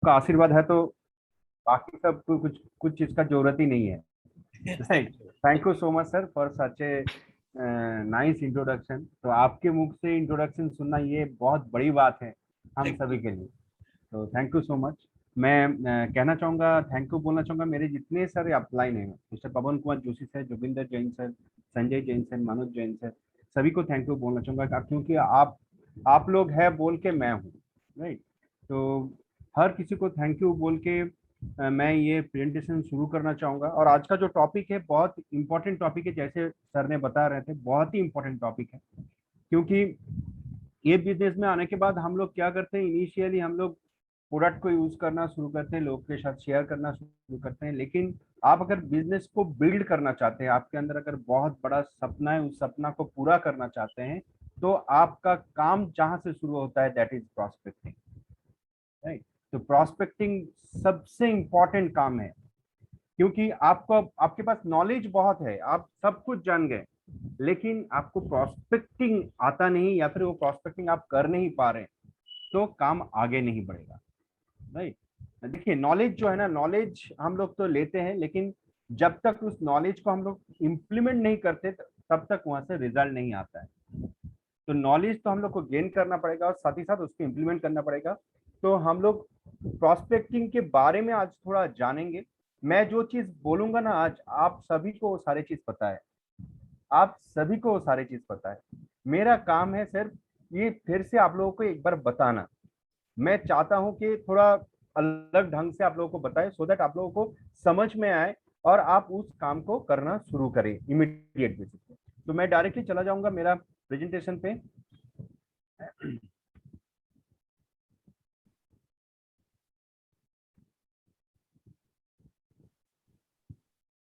आपका आशीर्वाद है तो बाकी सब कुछ कुछ चीज का जरूरत ही नहीं है। Thank right. You. Thank you so much sir for such a nice introduction. तो आपके मुख से इंट्रोडक्शन सुनना ये बहुत बड़ी बात है हम थैंक सभी यू। के लिए। तो थैंक यू सो मच। मैं कहना चाहूंगा, थैंक यू बोलना चाहूंगा, मेरे जितने सारे अपलाइन हैं, mister Pawan Kumar Joshi sir, Joginder Jain sir, Sanjay Jain sir, Manoj Jain sir, सभी को थैंक यू बोलना चाहूंगा क्योंकि आप लोग हैं बोल के मैं हूँ। राइट। तो हर किसी को थैंक यू बोल के मैं ये प्रेजेंटेशन शुरू करना चाहूंगा। और आज का जो टॉपिक है बहुत इंपॉर्टेंट टॉपिक है, जैसे सर ने बता रहे थे, बहुत ही इंपॉर्टेंट टॉपिक है। क्योंकि ये बिजनेस में आने के बाद हम लोग क्या करते हैं, इनिशियली हम लोग प्रोडक्ट को यूज करना शुरू करते हैं, लोग के साथ शेयर करना शुरू करते हैं। लेकिन आप अगर बिजनेस को बिल्ड करना चाहते हैं, आपके अंदर अगर बहुत बड़ा सपना है, उस सपना को पूरा करना चाहते हैं, तो आपका काम जहां से शुरू होता है दैट इज प्रॉस्पेक्टिंग। राइट। तो प्रॉस्पेक्टिंग सबसे इंपॉर्टेंट काम है। क्योंकि आपको आपके पास नॉलेज बहुत है, आप सब कुछ जान गए, लेकिन आपको प्रॉस्पेक्टिंग आता नहीं या फिर वो प्रॉस्पेक्टिंग आप कर नहीं पा रहे, तो काम आगे नहीं बढ़ेगा। राइट। देखिए नॉलेज जो है ना, नॉलेज हम लोग तो लेते हैं, लेकिन जब तक उस नॉलेज को हम लोग इम्प्लीमेंट नहीं करते तब तक वहां से रिजल्ट नहीं आता है। तो नॉलेज तो हम लोग को गेन करना पड़ेगा और साथ ही साथ उसको इम्प्लीमेंट करना पड़ेगा। तो हम लोग प्रॉस्पेक्टिंग के बारे में आज थोड़ा जानेंगे। मैं जो चीज बोलूंगा ना आज, आप सभी को वो सारी चीज पता है, आप सभी को वो सारी चीज पता है। मेरा काम है सिर्फ ये फिर से आप लोगों को एक बार बताना। मैं चाहता हूं कि थोड़ा अलग ढंग से आप लोगों को बताएं, सो दैट आप लोगों को समझ में आए और आप उस काम को करना शुरू करें इमीडिएट बेसिस पे। तो मैं डायरेक्टली चला जाऊंगा मेरा प्रेजेंटेशन पे।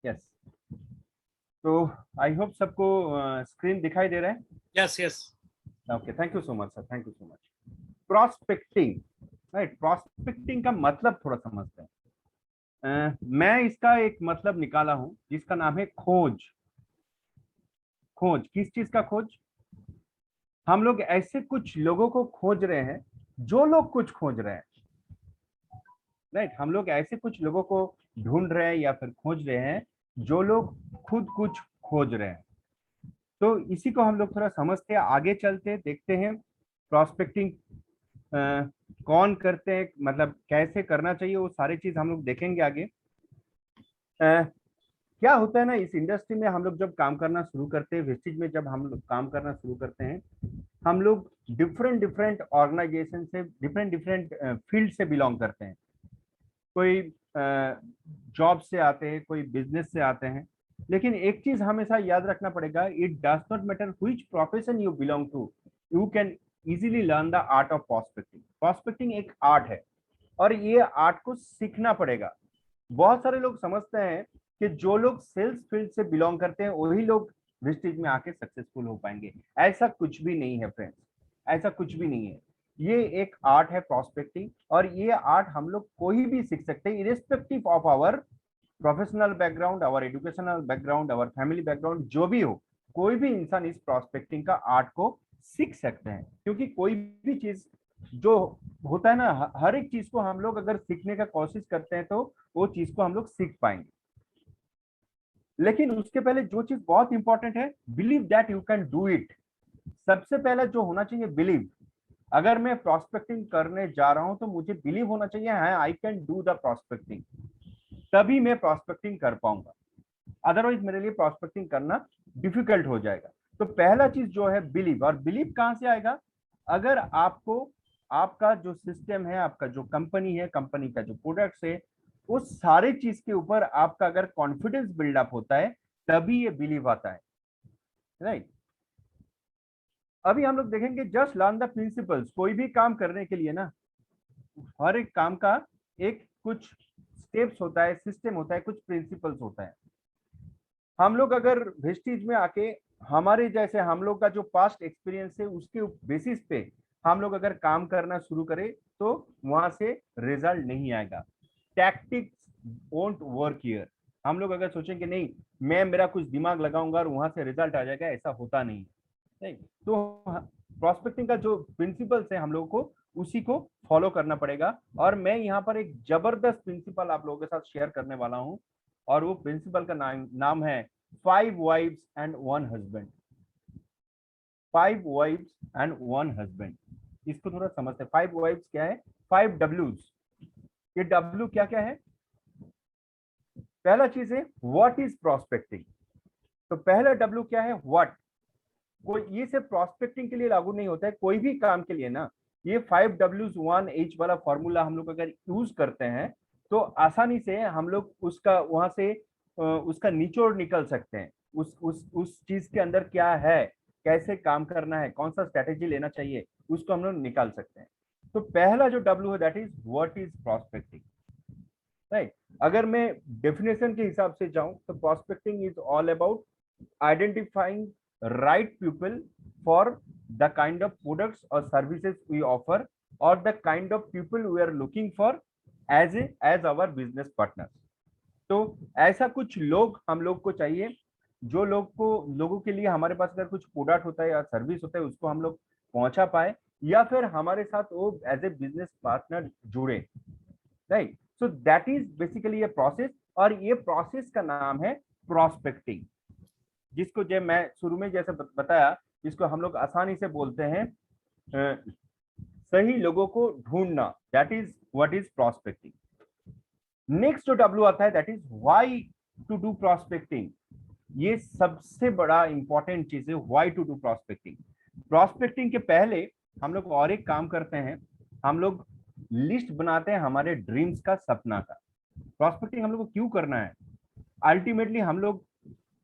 यस। तो आई होप सबको स्क्रीन दिखाई दे रहा है। Yes yes. Okay, thank you so much sir, thank you so much. Prospecting. Right. Prospecting का मतलब थोड़ा समझते हैं। मैं इसका एक मतलब निकाला हूं जिसका नाम है खोज। खोज किस चीज का खोज? हम लोग ऐसे कुछ लोगों को खोज रहे हैं जो लोग कुछ खोज रहे हैं। राइट। हम लोग ऐसे कुछ लोगों को ढूंढ रहे हैं या फिर खोज रहे हैं जो लोग खुद कुछ खोज रहे हैं। तो इसी को हम लोग थोड़ा समझते हैं, आगे चलते हैं, देखते हैं प्रॉस्पेक्टिंग कौन करते हैं, मतलब कैसे करना चाहिए, वो सारी चीज हम लोग देखेंगे आगे। क्या होता है ना, इस इंडस्ट्री में हम लोग जब काम करना शुरू करते हैं, वेस्टेज में जब हम लोग काम करना शुरू करते हैं, हम लोग डिफरेंट डिफरेंट ऑर्गेनाइजेशन से, डिफरेंट डिफरेंट फील्ड से बिलोंग करते हैं। कोई जॉब से आते हैं, कोई बिजनेस से आते हैं। लेकिन एक चीज हमेशा याद रखना पड़ेगा, it does not matter which profession you belong to, you can easily learn the art of prospecting. Prospecting एक आर्ट है और ये आर्ट को सीखना पड़ेगा। बहुत सारे लोग समझते हैं कि जो लोग सेल्स फील्ड से बिलोंग करते हैं वही लोग विस्टेज में आके सक्सेसफुल हो पाएंगे। ऐसा कुछ भी नहीं है फ्रेंड्स, ऐसा कुछ भी नहीं है। ये एक आर्ट है प्रॉस्पेक्टिंग, और ये आर्ट हम लोग कोई भी सीख सकते हैं irrespective of our professional background, our educational background, our family background, जो भी हो। कोई भी इंसान इस प्रॉस्पेक्टिंग का आर्ट को सीख सकते हैं, क्योंकि कोई भी चीज जो होता है ना, हर एक चीज को हम लोग अगर सीखने का कोशिश करते हैं तो वो चीज को हम लोग सीख पाएंगे। लेकिन उसके पहले जो चीज बहुत इंपॉर्टेंट है, believe that you can do it. सबसे पहले जो होना चाहिए, बिलीव। अगर मैं प्रॉस्पेक्टिंग करने जा रहा हूं तो मुझे बिलीव होना चाहिए, हाँ I can do the prospecting, तभी मैं प्रॉस्पेक्टिंग कर पाऊंगा। अदरवाइज मेरे लिए प्रॉस्पेक्टिंग करना डिफिकल्ट हो जाएगा। तो पहला चीज जो है बिलीव। और बिलीव कहां से आएगा? अगर आपको आपका जो सिस्टम है, आपका जो कंपनी है, कंपनी का जो प्रोडक्ट्स है, उस सारे चीज के ऊपर आपका अगर कॉन्फिडेंस बिल्डअप होता है, तभी ये बिलीव आता है। राइट। अभी हम लोग देखेंगे, जस्ट लर्न द प्रिंसिपल्स। कोई भी काम करने के लिए ना, हर एक काम का एक कुछ स्टेप्स होता है, सिस्टम होता है, कुछ प्रिंसिपल्स होता है। हम लोग अगर वेस्टीज में आके, हमारे जैसे हम लोग का जो पास्ट एक्सपीरियंस है उसके बेसिस पे हम लोग अगर काम करना शुरू करें, तो वहां से रिजल्ट नहीं आएगा। Tactics won't work here. हम लोग अगर सोचेंगे नहीं, मैं मेरा कुछ दिमाग लगाऊंगा और वहां से रिजल्ट आ जाएगा, ऐसा होता नहीं है। नहीं। तो प्रॉस्पेक्टिंग का जो प्रिंसिपल्स है हम लोगों को उसी को फॉलो करना पड़ेगा। और मैं यहाँ पर एक जबरदस्त प्रिंसिपल आप लोगों के साथ शेयर करने वाला हूँ, और वो प्रिंसिपल का नाम है 5 wives and 1 husband। 5 wives and 1 husband, इसको थोड़ा समझते हैं। 5 wives क्या है? 5 W's। ये W क्या क्या है? पहला चीज है व्हाट इज प्रॉस्पेक्टिंग। तो पहला W क्या है? व्हाट। कोई ये सिर्फ प्रॉस्पेक्टिंग के लिए लागू नहीं होता है, कोई भी काम के लिए ना, ये 5 W's 1 H वाला फॉर्मूला हम लोग अगर यूज करते हैं तो आसानी से हम लोग उसका वहां से उसका निचोड़ निकल सकते हैं। उस चीज के अंदर क्या है, कैसे काम करना है, कौन सा स्ट्रेटेजी लेना चाहिए, उसको हम लोग निकाल सकते हैं। तो पहला जो W है that is what is prospecting, right. अगर मैं डेफिनेशन के हिसाब से जाऊं तो prospecting is all about identifying right people for the kind of products or services we offer, or the kind of people we are looking for as our business partners। तो ऐसा कुछ लोग हम लोग को चाहिए, जो लोगों के लिए हमारे पास अगर कुछ प्रोडक्ट होता है या सर्विस होता है उसको हम लोग पहुंचा पाए, या फिर हमारे साथ वो एज ए बिजनेस पार्टनर जुड़े, right. So that is basically a process, और ये प्रोसेस का नाम है प्रॉस्पेक्टिंग, जिसको जब मैं शुरू में जैसे बताया, जिसको हम लोग आसानी से बोलते हैं सही लोगों को ढूंढना, that is what is prospecting. Next जो W आता है that is why to do prospecting. ये सबसे बड़ा इंपॉर्टेंट चीज है, why to do prospecting. Prospecting के पहले हम लोग और एक काम करते हैं, हम लोग लिस्ट बनाते हैं हमारे ड्रीम्स का, सपना का। प्रॉस्पेक्टिंग हम लोग को क्यों करना है? अल्टीमेटली हम लोग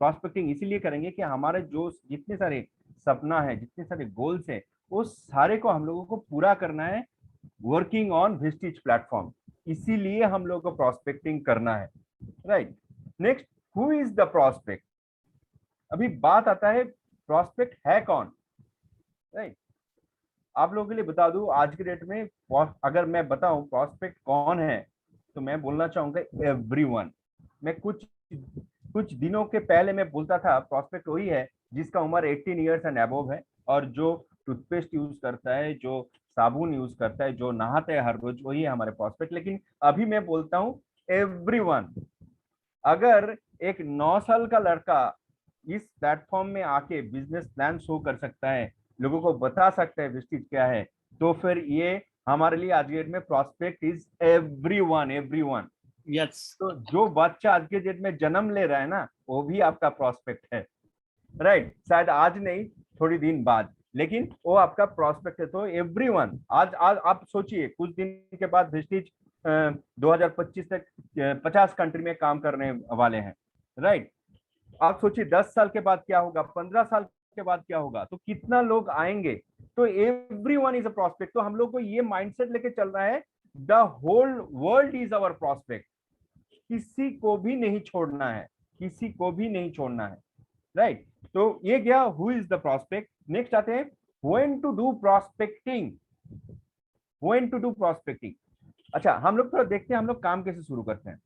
प्रॉस्पेक्टिंग इसीलिए करेंगे कि हमारे जो जितने सारे सपना है, जितने सारे गोल्स है, वो सारे को हम लोगों को पूरा करना है वर्किंग ऑन विस्टिज प्लेटफॉर्म। इसीलिए हम लोग को प्रॉस्पेक्टिंग करना है, right. Next, who is the prospect. अभी बात आता है प्रॉस्पेक्ट है कौन, राइट। आप लोगों के लिए बता दूं आज के डेट में अगर मैं बताऊं प्रॉस्पेक्ट कौन है, तो मैं बोलना चाहूंगा एवरीवन। मैं कुछ दिनों के पहले मैं बोलता था प्रॉस्पेक्ट वही है जिसका उम्र 18 इयर्स एंड अबव है, और जो टूथपेस्ट यूज करता है, जो साबुन यूज करता है, जो नहाते हैं हर रोज, वही है हमारे प्रॉस्पेक्ट। लेकिन अभी मैं बोलता हूँ एवरीवन। अगर एक 9 साल का लड़का इस प्लेटफॉर्म में आके बिजनेस प्लान शो कर सकता है, लोगों को बता सकता है विस्टिज क्या है, तो फिर ये हमारे लिए आज के डेट में prospect is everyone, everyone. Yes. तो जो बच्चा आज के डेट में जन्म ले रहा है ना, वो भी आपका प्रॉस्पेक्ट है, राइट। शायद आज नहीं, थोड़ी दिन बाद, लेकिन वो आपका प्रॉस्पेक्ट है। तो एवरीवन, आज आप सोचिए कुछ दिन के बाद विस्टिज 2025 तक 50 कंट्री में काम करने वाले हैं, राइट। आप सोचिए 10 साल के बाद क्या होगा, 15 साल के बाद क्या होगा, तो कितना लोग आएंगे। तो एवरीवन इज अ प्रॉस्पेक्ट। तो हम लोग को ये माइंडसेट लेके चल रहा है, the whole world is our prospect. किसी को भी नहीं छोड़ना है, किसी को भी नहीं छोड़ना है, राइट। तो ये गया who is the prospect. Next आते हैं when to do prospecting. When to do prospecting. अच्छा, हम लोग थोड़ा देखते हैं हम लोग काम कैसे शुरू करते हैं।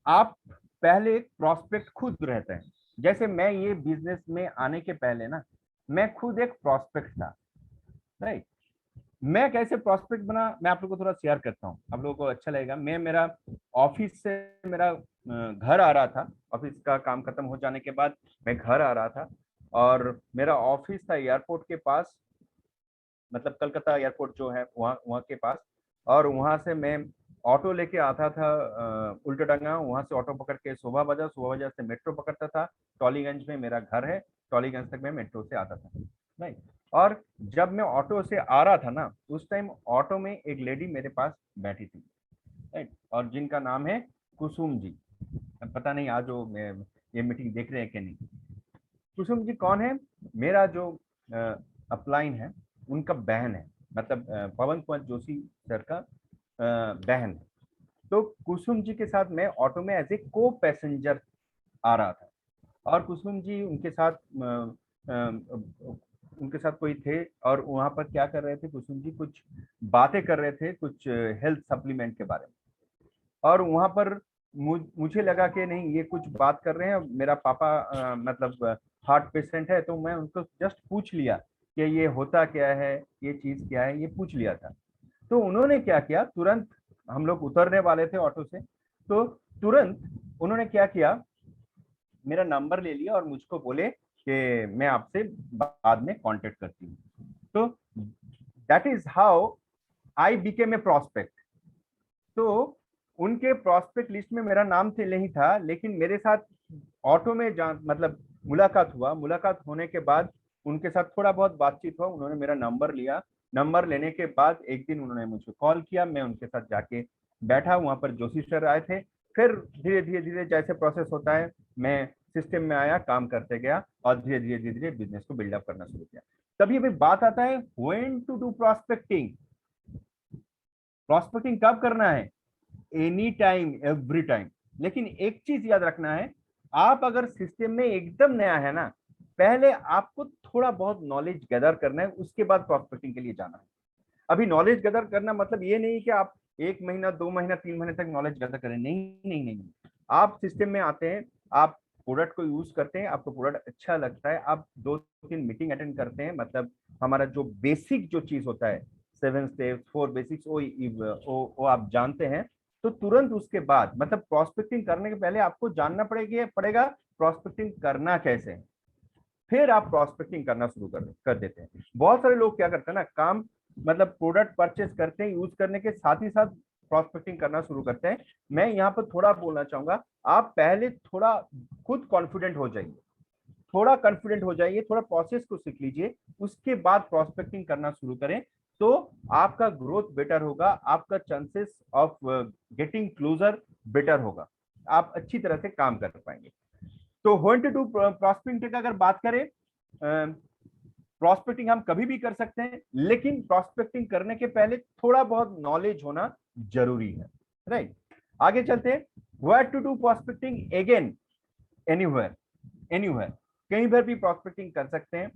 आप पहले प्रॉस्पेक्ट खुद रहते हैं। जैसे मैं ये बिजनेस में आने के पहले ना, मैं खुद एक प्रॉस्पेक्ट था, राइट। मैं कैसे प्रॉस्पेक्ट बना, मैं आप लोगों को थोड़ा शेयर करता हूँ, आप लोगों को अच्छा लगेगा। मैं मेरा ऑफिस से मेरा घर आ रहा था, ऑफिस का काम खत्म हो जाने के बाद मैं घर आ रहा था, और मेरा ऑफिस था एयरपोर्ट के पास, मतलब कलकत्ता एयरपोर्ट जो है वहाँ वहाँ के पास। और वहाँ से मैं ऑटो लेके आता था उल्टाडंगा, वहाँ से ऑटो पकड़ के शोभा बाजार से मेट्रो पकड़ता था। टॉलीगंज में मेरा घर है, टॉलीगंज तक मैं मेट्रो से आता था, राइट। और जब मैं ऑटो से आ रहा था ना, उस टाइम ऑटो में एक लेडी मेरे पास बैठी थी, राइट, और जिनका नाम है कुसुम जी। पता नहीं आज वो ये मीटिंग देख रहे हैं कि नहीं। कुसुम जी कौन है? मेरा जो अपलाइन है उनका बहन है, मतलब पवन कुमार जोशी सर का बहन है। तो कुसुम जी के साथ मैं ऑटो में एज ए को पैसेंजर आ रहा था, और कुसुम जी उनके साथ कोई थे, और वहां पर क्या कर रहे थे, कुसुम जी कुछ बातें कर रहे थे, कुछ हेल्थ सप्लीमेंट के बारे में। और वहां पर मुझे लगा कि नहीं, ये कुछ बात कर रहे हैं, मेरा पापा मतलब हार्ट पेशेंट है, तो मैं उनको जस्ट पूछ लिया कि ये होता क्या है, ये चीज क्या है, ये पूछ लिया था। तो उन्होंने क्या किया, तुरंत हम लोग उतरने वाले थे ऑटो से, तो तुरंत उन्होंने क्या किया, मेरा नंबर ले लिया और मुझको बोले कि मैं आपसे बाद में कांटेक्ट करती हूँ। तो that is how I became a prospect. तो उनके प्रोस्पेक्ट लिस्ट में मेरा नाम से नहीं था, लेकिन मेरे साथ ऑटो में मतलब मुलाकात हुआ। मुलाकात होने के बाद उनके साथ थोड़ा बहुत बातचीत हुआ, उन्होंने मेरा नंबर लिया। नंबर लेने के बाद एक दिन उन्होंने मुझे कॉल किया, मैं उनके साथ जाके बैठा, वहां पर जोशी सर आए थे। फिर धीरे धीरे धीरे जैसे प्रोसेस होता है, मैं सिस्टम में आया, काम करते गया और धीरे धीरे धीरे धीरे बिजनेस को बिल्डअप करना शुरू किया। तभी अभी बात आता है when to do prospecting. Prospecting कब करना है? Any time, every time. लेकिन एक चीज याद रखना है, आप अगर सिस्टम में एकदम नया है ना, पहले आपको थोड़ा बहुत नॉलेज गैदर करना है, उसके बाद प्रॉस्पेक्टिंग के लिए जाना है। अभी नॉलेज गैदर करना मतलब ये नहीं कि आप 1 महीना 2 महीना 3 महीने तक नॉलेज गैदर करें, नहीं नहीं नहीं। आप सिस्टम में आते हैं, आप प्रोडक्ट को यूज करते हैं, आपको प्रोडक्ट अच्छा लगता है, आप 2-3 मीटिंग अटेंड करते हैं, मतलब हमारा जो बेसिक जो चीज होता है, 7 स्टेप्स 4 बेसिक्स, वो आप जानते हैं। तो तुरंत उसके बाद मतलब प्रोस्पेक्टिंग करने के पहले आपको जानना पड़ेगा प्रोस्पेक्टिंग करना कैसे है, फिर आप प्रोस्पेक्टिंग करना शुरू कर देते हैं। बहुत सारे लोग क्या करते हैं ना, काम मतलब प्रोडक्ट परचेस करते हैं, यूज करने के साथ ही साथ प्रोस्पेक्टिंग करना शुरू करते हैं। मैं यहाँ पर थोड़ा बोलना चाहूंगा, आप पहले थोड़ा खुद कॉन्फिडेंट हो जाइए, थोड़ा कॉन्फिडेंट हो जाइए, थोड़ा प्रोसेस को सीख लीजिए, उसके बाद प्रोस्पेक्टिंग करना शुरू करें, तो आपका ग्रोथ बेटर होगा, आपका chances of getting closure better होगा, आप अच्छी तरह से काम कर पाएंगे। तो व्हेन टू डू प्रॉस्पेक्टिंग अगर बात करें, प्रॉस्पेक्टिंग हम कभी भी कर सकते हैं, लेकिन प्रॉस्पेक्टिंग करने के पहले थोड़ा बहुत नॉलेज होना जरूरी है, राइट। आगे चलते हैं, where to do prospecting again, anywhere, anywhere, कहीं पर भी प्रॉस्पेक्टिंग कर सकते हैं।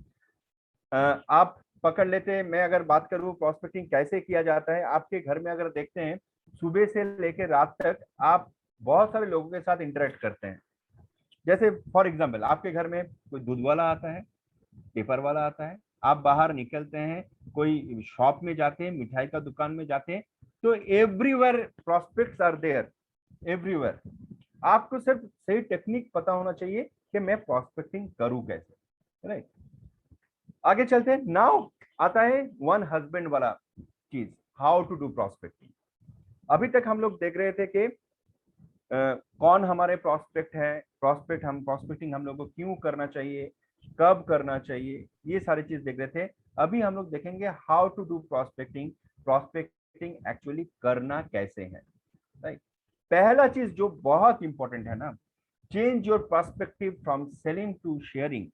आप पकड़ लेते हैं, मैं अगर बात करूं प्रॉस्पेक्टिंग कैसे किया जाता है, आपके घर में अगर देखते हैं, सुबह से लेकर रात तक आप बहुत सारे लोगों के साथ इंटरेक्ट करते हैं। जैसे फॉर एग्जाम्पल, आपके घर में कोई दूध वाला आता है, पेपर वाला आता है, आप बाहर निकलते हैं, कोई शॉप में जाते हैं, मिठाई का दुकान में जाते हैं, तो everywhere prospects are there, everywhere. आपको सिर्फ सही टेक्निक पता होना चाहिए कि मैं प्रॉस्पेक्टिंग करूं कैसे, राइट। आगे चलते हैं, नाउ आता है वन हस्बैंड वाला चीज, हाउ टू डू प्रॉस्पेक्टिंग। अभी तक हम लोग देख रहे थे कि कौन हमारे प्रॉस्पेक्ट है, प्रॉस्पेक्टिंग हम लोग को क्यों करना चाहिए, कब करना चाहिए, ये सारी चीज देख रहे थे। अभी हम लोग देखेंगे how to do prospecting, prospecting actually करना कैसे है, राइट। पहला चीज जो बहुत इंपॉर्टेंट है ना, change your perspective from selling to sharing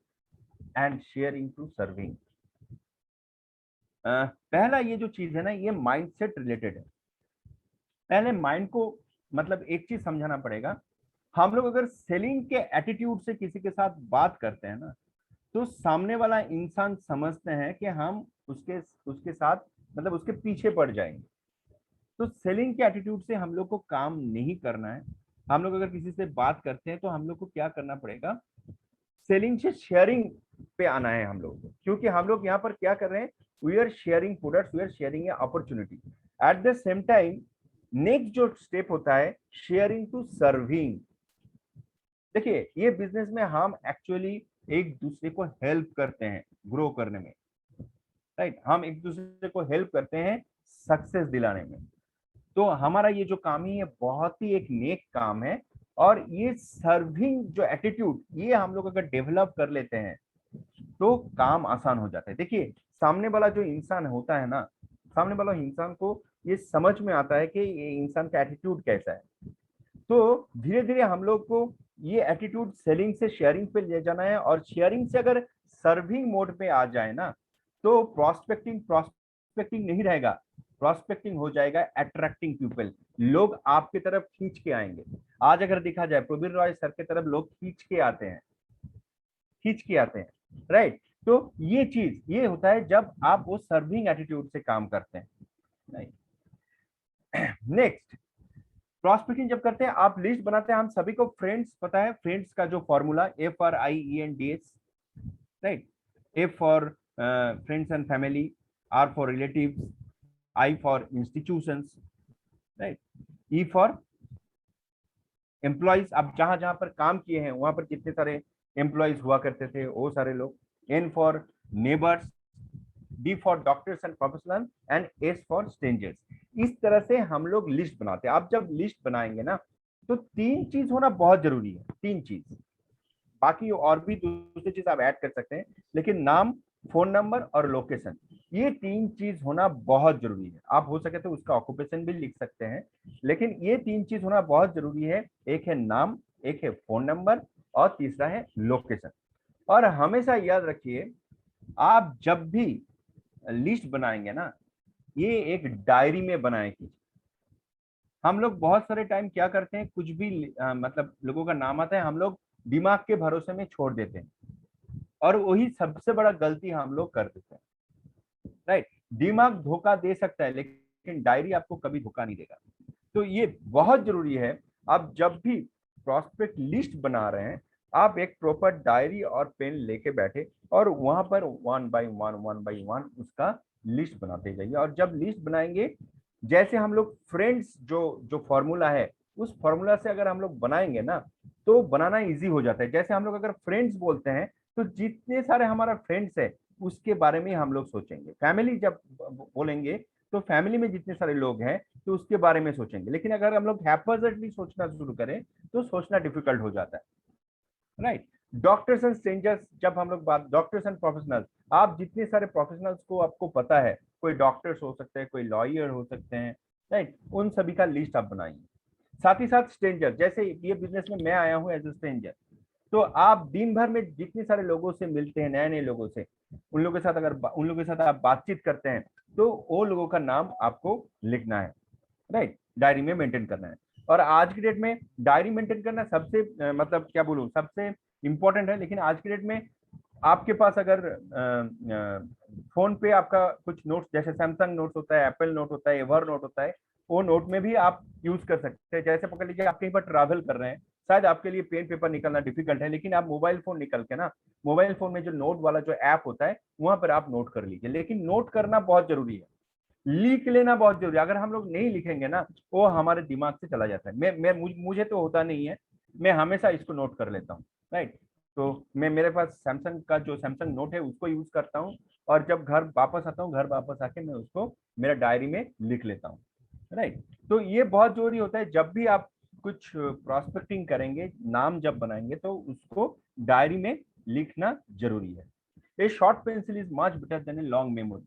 and sharing to serving. पहला ये जो चीज है ना, ये माइंडसेट रिलेटेड है। पहले माइंड को मतलब एक चीज समझाना पड़ेगा, हम लोग अगर सेलिंग के एटीट्यूड से किसी के साथ बात करते हैं ना, तो सामने वाला इंसान समझते हैं कि हम उसके उसके साथ मतलब उसके पीछे पड़ जाएंगे। तो सेलिंग के एटीट्यूड से हम लोग को काम नहीं करना है। हम लोग अगर किसी से बात करते हैं तो हम लोग को क्या करना पड़ेगा, सेलिंग से शेयरिंग पे आना है हम लोग को, क्योंकि हम लोग यहाँ पर क्या कर रहे हैं, we are sharing products, we are sharing a opportunity. At the same time next जो स्टेप होता है, शेयरिंग टू सर्विंग। देखिए, ये बिजनेस में हम एक्चुअली एक दूसरे को हेल्प करते हैं ग्रो करने में, राइट। हम एक दूसरे को हेल्प करते हैं सक्सेस दिलाने में। तो हमारा ये जो काम है, ये बहुत ही एक नेक काम है, और ये सर्विंग जो एटीट्यूड, ये हम लोग अगर डेवलप कर लेते हैं तो काम आसान हो जाता है। देखिए, सामने वाला जो इंसान होता है ना, सामने वाला इंसान को ये समझ में आता है कि ये इंसान का एटीट्यूड कैसा है। तो धीरे धीरे हम लोग को ये एटीट्यूड सेलिंग से शेयरिंग पे ले जाना है, और शेयरिंग से अगर सर्विंग मोड पे आ जाए ना, तो प्रॉस्पेक्टिंग प्रॉस्पेक्टिंग नहीं रहेगा, प्रॉस्पेक्टिंग हो जाएगा अट्रैक्टिंग पीपल। लोग आपकी तरफ खींच के आएंगे। आज अगर देखा जाए, प्रवीण रॉय सर की तरफ लोग खींच के आते हैं, खींच के आते हैं, राइट। तो ये चीज ये होता है जब आप वो सर्विंग एटीट्यूड से काम करते हैं, राइट। नेक्स्ट, प्रॉस्पेक्टिंग जब करते हैं, आप लिस्ट बनाते हैं, हम सभी को फ्रेंड्स पता है, फ्रेंड्स का जो formula FRIENDS, right. F for friends and family, R for relatives, I for institutions, right? E for employees, आप जहां जहां पर काम किए हैं वहां पर कितने सारे एम्प्लॉइज हुआ करते थे, वो सारे लोग। N for neighbours, D for doctors and professional, and S for strangers. इस तरह से हम लोग लिस्ट बनाते हैं। आप जब लिस्ट बनाएंगे ना, तो तीन चीज होना बहुत जरूरी है, तीन चीज। बाकी और भी दूसरी चीज आप ऐड कर सकते हैं, लेकिन नाम, फोन नंबर और लोकेशन, ये तीन चीज होना बहुत जरूरी है। आप हो सके तो उसका ऑक्यूपेशन भी लिख सकते हैं, लेकिन ये तीन चीज होना बहुत जरूरी है। एक है नाम, एक है फोन नंबर, और तीसरा है लोकेशन। और हमेशा याद रखिए, आप जब भी लिस्ट बनाएंगे ना, ये एक डायरी में बनाए कीजिए। हम लोग बहुत सारे टाइम क्या करते हैं, कुछ भी मतलब लोगों का नाम आता है, हम लोग दिमाग के भरोसे में छोड़ देते हैं, और वही सबसे बड़ा गलती हम लोग कर देते हैं, राइट? दिमाग धोखा दे सकता है, लेकिन डायरी आपको कभी धोखा नहीं देगा। तो ये बहुत जरूरी है, आप जब भी प्रॉस्पेक्ट लिस्ट बना रहे हैं, आप एक प्रॉपर डायरी और पेन लेके बैठे, और वहां पर वन बाई वन उसका लिस्ट बनाते जाइए। और जब लिस्ट बनाएंगे, जैसे हम लोग फ्रेंड्स, जो जो फॉर्मूला है, उस फॉर्मूला से अगर हम लोग बनाएंगे ना, तो बनाना इजी हो जाता है। जैसे हम लोग अगर फ्रेंड्स बोलते हैं, तो जितने सारे हमारा फ्रेंड्स है उसके बारे में हम लोग सोचेंगे। फैमिली जब बोलेंगे, तो फैमिली में जितने सारे लोग हैं, तो उसके बारे में सोचेंगे। लेकिन अगर हम लोग हैपोजेटली सोचना शुरू करें, तो सोचना डिफिकल्ट हो जाता है, राइट? डॉक्टर्स एंड स्ट्रेंजर्स, जब हम लोग बात, डॉक्टर्स एंड प्रोफेशनल्स, आप जितने सारे प्रोफेशनल्स को आपको पता है, कोई डॉक्टर्स हो सकते हैं, कोई लॉयर हो सकते हैं, राइट? उन सभी का लिस्ट आप बनाइए। साथ ही साथ स्ट्रेंजर, जैसे ये बिजनेस में मैं आया हूँ एज ए स्ट्रेंजर, तो आप दिन भर में जितने सारे लोगों से मिलते हैं, नए नए लोगों से, उन लोगों के साथ अगर उन लोगों के साथ आप बातचीत करते हैं, तो वो लोगों का नाम आपको लिखना है, राइट? डायरी में मेंटेन करना है। और आज की डेट में डायरी मेंटेन करना सबसे मतलब क्या बोलूं, सबसे इंपॉर्टेंट है। लेकिन आज की डेट में आपके पास अगर फोन पे आपका कुछ नोट्स, जैसे सैमसंग नोट्स होता है, एप्पल नोट होता है, एवर नोट होता है, वो नोट में भी आप यूज कर सकते हैं। जैसे पकड़ लीजिए, आप कहीं पर ट्रैवल कर रहे हैं, शायद आपके लिए पेन पेपर निकलना डिफिकल्ट है, लेकिन आप मोबाइल फोन निकल के ना, मोबाइल फोन में जो नोट वाला जो ऐप होता है, वहां पर आप नोट कर लीजिए। लेकिन नोट करना बहुत जरूरी है, लिख लेना बहुत जरूरी है। अगर हम लोग नहीं लिखेंगे ना, वो हमारे दिमाग से चला जाता है। मुझे तो होता नहीं है, मैं हमेशा इसको नोट कर लेता हूँ, राइट? तो मैं, मेरे पास सैमसंग का जो सैमसंग नोट है उसको यूज करता हूँ, और जब घर वापस आता हूँ, घर वापस आके मैं उसको मेरा डायरी में लिख लेता हूँ, राइट? तो ये बहुत जरूरी होता है, जब भी आप कुछ प्रॉस्पेक्टिंग करेंगे, नाम जब बनाएंगे, तो उसको डायरी में लिखना जरूरी है। ए short pencil is much better than a long memory,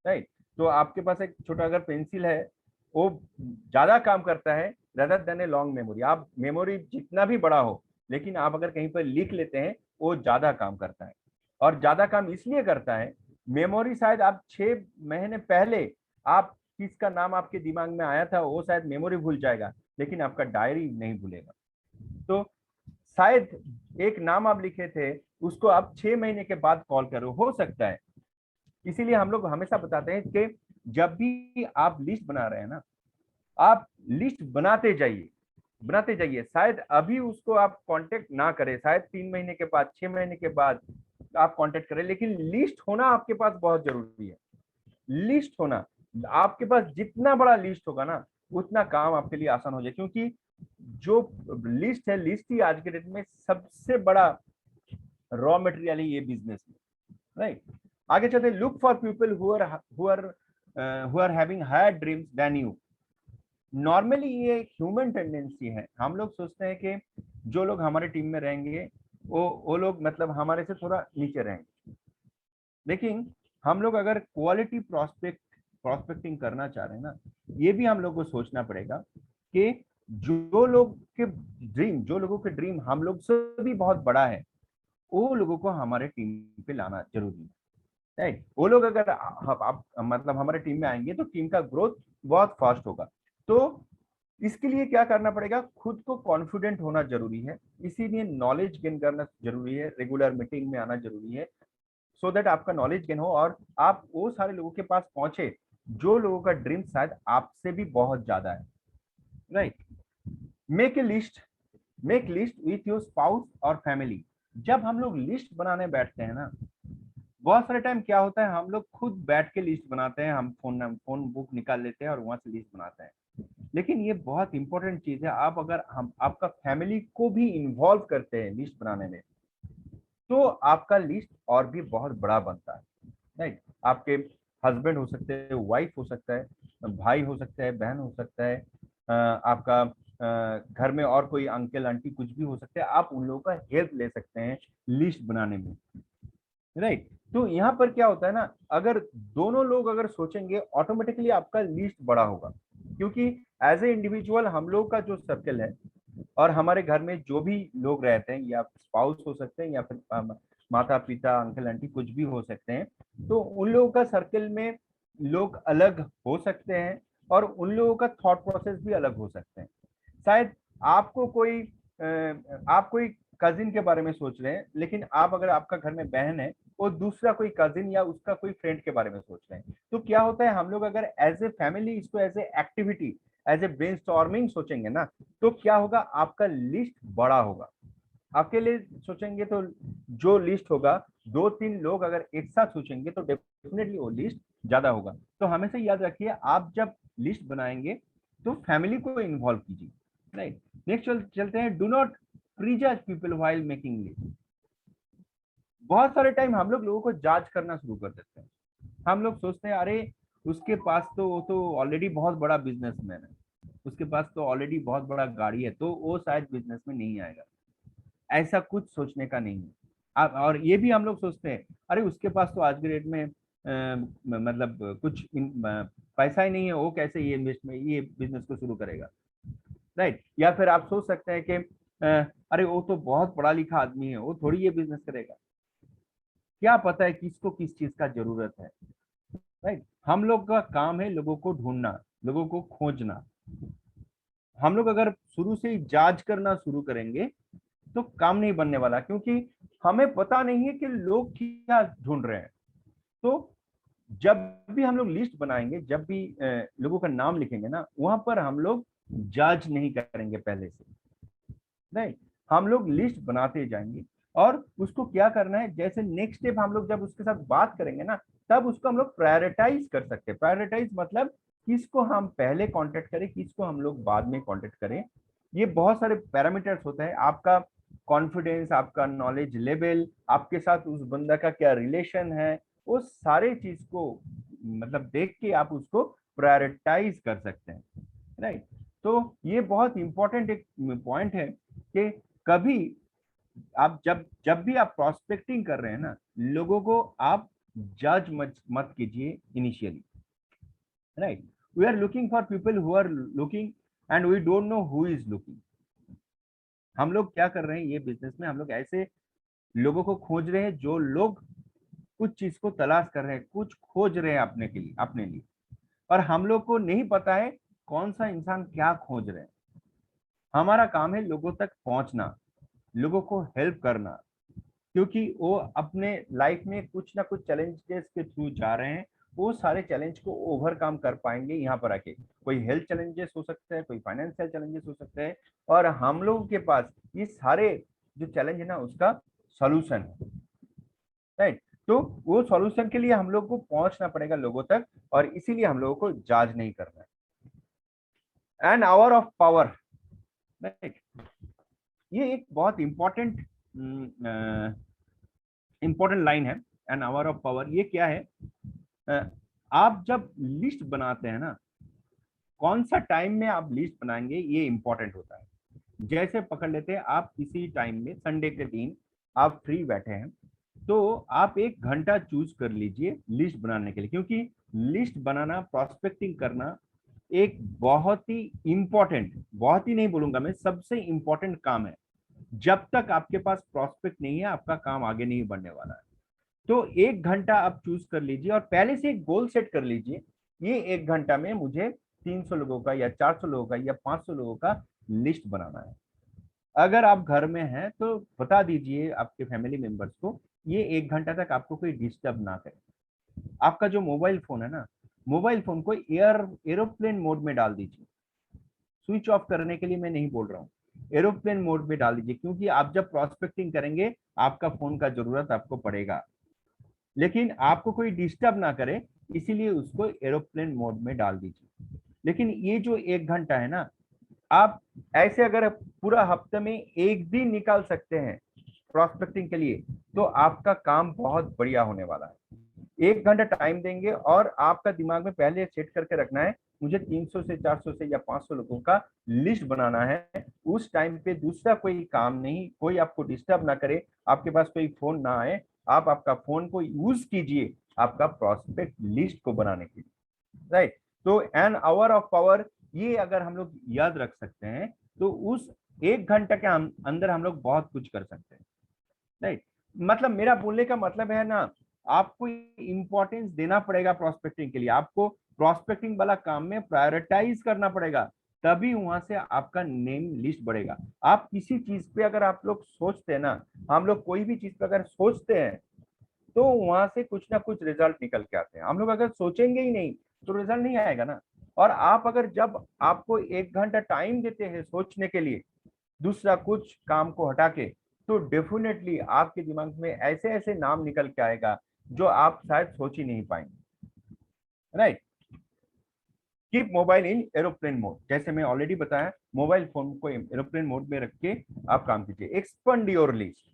right? तो आपके पास एक छोटा अगर पेंसिल है, वो ज्यादा काम करता है rather than a long memory. आप मेमोरी जितना भी बड़ा हो, लेकिन आप अगर कहीं पर लिख लेते हैं, वो ज्यादा काम करता है। और ज्यादा काम इसलिए करता है, मेमोरी शायद आप 6 महीने पहले आप किसका नाम आपके दिमाग में आया था, वो शायद मेमोरी भूल जाएगा, लेकिन आपका डायरी नहीं भूलेगा। तो शायद एक नाम आप लिखे थे, उसको आप 6 महीने के बाद कॉल करो, हो सकता है। इसीलिए हम लोग हमेशा बताते हैं कि जब भी आप लिस्ट बना रहे हैं ना, आप लिस्ट बनाते जाइए। शायद अभी उसको आप कांटेक्ट ना करें, शायद 3 महीने के बाद, 6 महीने के बाद आप कांटेक्ट करें, लेकिन लिस्ट होना आपके पास बहुत जरूरी है। लिस्ट होना, आपके पास जितना बड़ा लिस्ट होगा ना, उतना काम आपके लिए आसान हो जाए। क्योंकि जो लिस्ट है, लिस्ट ही आज के डेट में सबसे बड़ा रॉ मटेरियल है ये बिजनेस में, राइट? आगे चलते, look for people who are having higher dreams than you. Normally ये ह्यूमन टेंडेंसी है, हम लोग सोचते हैं कि जो लोग हमारे टीम में रहेंगे, वो लोग मतलब हमारे से थोड़ा नीचे रहेंगे। लेकिन हम लोग अगर क्वालिटी प्रॉस्पेक्टिंग करना चाह रहे हैं ना, ये भी हम लोग को सोचना पड़ेगा कि जो लोगों के ड्रीम हम लोग से भी बहुत बड़ा है, वो लोगों को हमारे टीम पे लाना जरूरी है, राइट? वो लोग अगर आप मतलब हमारे टीम में आएंगे, तो टीम का ग्रोथ बहुत फास्ट होगा। तो इसके लिए क्या करना पड़ेगा, खुद को कॉन्फिडेंट होना जरूरी है। इसीलिए नॉलेज गेन करना जरूरी है, रेगुलर मीटिंग में आना जरूरी है, सो दैट आपका नॉलेज गेन हो, और आप वो सारे लोगों के पास पहुंचे जो लोगों का ड्रीम शायद आपसे भी बहुत ज्यादा है, right? Make a list, make list with your spouse और फैमिली। जब हम लोग लिस्ट बनाने बैठते हैं ना, बहुत सारे टाइम क्या होता है, हम लोग खुद बैठ के लिस्ट बनाते हैं, हम फोन बुक निकाल लेते हैं और वहां से लिस्ट बनाते हैं। लेकिन ये बहुत इंपॉर्टेंट चीज है, आप अगर हम आपका फैमिली को भी इन्वॉल्व करते हैं लिस्ट बनाने में, तो आपका लिस्ट और भी बहुत बड़ा बनता है। राइट, आपके हस्बैंड हो सकते हैं, वाइफ हो सकता है, भाई हो सकता है, बहन हो सकता है, आपका घर में और कोई अंकल आंटी कुछ भी हो सकता है, आप उन लोगों का हेल्प ले सकते हैं लिस्ट बनाने में। राइट, तो यहाँ पर क्या होता है ना, अगर दोनों लोग अगर सोचेंगे, ऑटोमेटिकली आपका लिस्ट बड़ा होगा। क्योंकि एज ए इंडिविजुअल हम लोग का जो सर्कल है, और हमारे घर में जो भी लोग रहते हैं, या स्पाउस हो सकते हैं, या फिर माता पिता अंकल आंटी कुछ भी हो सकते हैं, तो उन लोगों का सर्कल में लोग अलग हो सकते हैं, और उन लोगों का थॉट प्रोसेस भी अलग हो सकते हैं। शायद आपको कोई आप कोई कजिन के बारे में सोच रहे हैं, लेकिन आप अगर आपका घर में बहन है, वो दूसरा कोई कजिन या उसका कोई फ्रेंड के बारे में सोच रहे हैं, तो क्या होता है, हम लोग अगर एज ए फैमिली इसको as a activity, as a brainstorming सोचेंगे ना, तो क्या होगा, आपका लिस्ट बड़ा होगा। अकेले सोचेंगे तो जो लिस्ट होगा, दो तीन लोग अगर एक साथ सोचेंगे तो डेफिनेटली वो लिस्ट ज्यादा होगा। तो हमेशा याद रखिए, आप जब लिस्ट बनाएंगे तो फैमिली को इन्वॉल्व कीजिए। राइट, नेक्स्ट चलते हैं, do not prejudge people while making list. बहुत सारे टाइम हम लोग लोगों को जाज करना शुरू कर देते हैं। हम लोग सोचते हैं, अरे उसके पास तो, वो तो ऑलरेडी बहुत बड़ा बिजनेसमैन है, उसके पास तो ऑलरेडी बहुत बड़ा गाड़ी है, तो वो शायद बिजनेस में नहीं आएगा। ऐसा कुछ सोचने का नहीं है। आप, और ये भी हम लोग सोचते हैं, अरे उसके पास तो आज के डेट में मतलब कुछ पैसा ही नहीं है, वो कैसे ये बिजनेस को शुरू करेगा। राइट, या फिर आप सोच सकते हैं कि अरे वो तो बहुत पढ़ा लिखा आदमी है, वो थोड़ी ये बिजनेस करेगा। क्या पता है किसको किस चीज का जरूरत है। राइट, हम लोग का काम है लोगों को ढूंढना, लोगों को खोजना। हम लोग अगर शुरू से ही जांच करना शुरू करेंगे तो काम नहीं बनने वाला, क्योंकि हमें पता नहीं है कि लोग क्या ढूंढ रहे हैं। तो जब भी हम लोग लिस्ट बनाएंगे, जब भी लोगों का नाम लिखेंगे ना, वहां पर हम लोग जज नहीं करेंगे पहले से। नहीं, हम लोग लिस्ट बनाते जाएंगे, और उसको क्या करना है, जैसे नेक्स्ट स्टेप हम लोग जब उसके साथ बात करेंगे ना, तब उसको हम लोग प्रायोरिटाइज कर सकते हैं। प्रायोरिटाइज मतलब किसको हम पहले कांटेक्ट करें, किसको हम लोग बाद में कांटेक्ट करें। ये बहुत सारे पैरामीटर्स होते हैं, आपका कॉन्फिडेंस, आपका नॉलेज लेवल, आपके साथ उस बंदा का क्या रिलेशन है, वो सारे चीज को मतलब देख के आप उसको प्रायोरिटाइज कर सकते हैं। राइट, तो ये बहुत इंपॉर्टेंट एक पॉइंट है कि कभी आप जब जब भी आप प्रोस्पेक्टिंग कर रहे हैं ना, लोगों को आप जज मत कीजिए initially. Right, we are looking for people who are looking, and we don't know who is looking. हम लोग क्या कर रहे हैं ये बिजनेस में, हम लोग ऐसे लोगों को खोज रहे हैं जो लोग कुछ चीज को तलाश कर रहे हैं, कुछ खोज रहे हैं अपने के लिए, अपने लिए। और हम लोग को नहीं पता है कौन सा इंसान क्या खोज रहे हैं। हमारा काम है लोगों तक पहुंचना, लोगों को हेल्प करना, क्योंकि वो अपने लाइफ में कुछ ना कुछ चैलेंजेस के थ्रू जा रहे हैं। वो सारे चैलेंज को ओवरकम कर पाएंगे यहाँ पर आके। कोई हेल्थ चैलेंजेस हो सकते हैं, कोई फाइनेंशियल चैलेंजेस हो सकते हैं, और हम लोगों के पास ये सारे जो चैलेंज है ना, उसका सॉल्यूशन है। राइट, तो वो सॉल्यूशन के लिए हम लोग को पहुंचना पड़ेगा लोगों तक, और इसीलिए हम लोगों को जाज नहीं करना है। And hour of power. Right, ये एक बहुत इंपॉर्टेंट इंपॉर्टेंट लाइन है। एन आवर ऑफ पावर, ये क्या है, आप जब लिस्ट बनाते हैं ना, कौन सा टाइम में आप लिस्ट बनाएंगे ये इंपॉर्टेंट होता है। जैसे पकड़ लेते हैं, आप किसी टाइम में संडे के दिन आप फ्री बैठे हैं, तो आप एक घंटा चूज कर लीजिए लिस्ट बनाने के लिए। क्योंकि लिस्ट बनाना, प्रोस्पेक्टिंग करना एक बहुत ही इंपॉर्टेंट, बहुत ही नहीं बोलूंगा मैं, सबसे इंपॉर्टेंट काम है। जब तक आपके पास प्रोस्पेक्ट नहीं है, आपका काम आगे नहीं बढ़ने वाला है। तो एक घंटा आप चूज कर लीजिए, और पहले से एक गोल सेट कर लीजिए, ये एक घंटा में मुझे 300 लोगों का या 400 लोगों का या 500 लोगों का लिस्ट बनाना है। अगर आप घर में हैं तो बता दीजिए आपके फैमिली मेंबर्स को, ये एक घंटा तक आपको कोई डिस्टर्ब ना करे। आपका जो मोबाइल फोन है ना, मोबाइल फोन को एरोप्लेन मोड में डाल दीजिए। स्विच ऑफ करने के लिए मैं नहीं बोल रहा हूँ, एरोप्लेन मोड में डाल दीजिए, क्योंकि आप जब प्रोस्पेक्टिंग करेंगे, आपका फोन का जरूरत आपको पड़ेगा। लेकिन आपको कोई डिस्टर्ब ना करे, इसीलिए उसको एरोप्लेन मोड में डाल दीजिए। लेकिन ये जो 1 घंटा है ना, आप ऐसे अगर पूरा हफ्ते में एक दिन निकाल सकते हैं प्रोस्पेक्टिंग के लिए, तो आपका काम बहुत बढ़िया होने वाला है। 1 घंटा टाइम देंगे और आपका दिमाग में पहले सेट करके रखना है, मुझे 300 से 400 से या 500 लोगों का लिस्ट बनाना है। उस टाइम पे दूसरा कोई काम नहीं, कोई आपको डिस्टर्ब ना करे, आपके पास कोई फोन ना आए, आप आपका फोन को यूज कीजिए आपका प्रोस्पेक्ट लिस्ट को बनाने के लिए, राइट। तो एन आवर ऑफ पावर, ये अगर हम लोग याद रख सकते हैं तो उस 1 घंटा के अंदर हम लोग बहुत कुछ कर सकते हैं, राइट। मतलब मेरा बोलने का मतलब है ना, आपको इंपॉर्टेंस देना पड़ेगा प्रोस्पेक्टिंग के लिए, आपको प्रोस्पेक्टिंग वाला काम में प्रायोरिटाइज करना पड़ेगा, तभी वहां से आपका नेम लिस्ट बढ़ेगा। आप किसी चीज पे अगर आप लोग सोचते हैं ना, हम लोग कोई भी चीज पे अगर सोचते हैं तो वहां से कुछ ना कुछ रिजल्ट निकल के आते हैं। हम लोग अगर सोचेंगे ही नहीं तो रिजल्ट नहीं आएगा ना। और आप अगर जब आपको 1 घंटा टाइम देते हैं सोचने के लिए, दूसरा कुछ काम को हटा के, तो डेफिनेटली आपके दिमाग में ऐसे ऐसे नाम निकल के आएगा जो आप शायद सोच ही नहीं पाएंगे, राइट। कीप मोबाइल इन एरोप्लेन मोड, जैसे मैं ऑलरेडी बताया, मोबाइल फोन को एरोप्लेन मोड में रख के आप काम कीजिए। एक्सपेंड योर लिस्ट,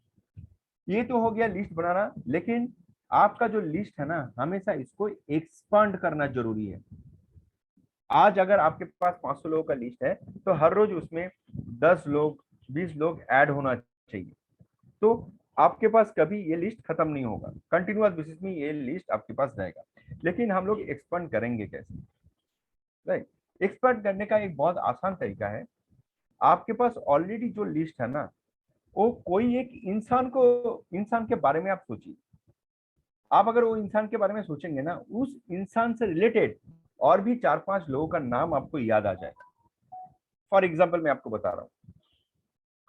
ये तो हो गया लिस्ट बनाना, लेकिन आपका जो लिस्ट है ना, हमेशा इसको एक्सपांड करना जरूरी है। आज अगर आपके पास 500 लोगों का लिस्ट है, तो हर रोज उसमें 10 लोग 20 लोग ऐड होना चाहिए। तो आपके पास कभी ये लिस्ट खत्म नहीं होगा, कंटिन्यूअस बेसिस में ये लिस्ट आपके पास रहेगा। लेकिन हम लोग एक्सपांड करेंगे कैसे, राइट। एक्सपांड करने का एक बहुत आसान तरीका है, आपके पास ऑलरेडी जो लिस्ट है ना, वो कोई एक इंसान के बारे में आप सोचिए। आप अगर वो इंसान के बारे में सोचेंगे ना, उस इंसान से रिलेटेड और भी 4-5 लोगों का नाम आपको याद आ जाएगा। फॉर एग्जाम्पल मैं आपको बता रहा हूँ,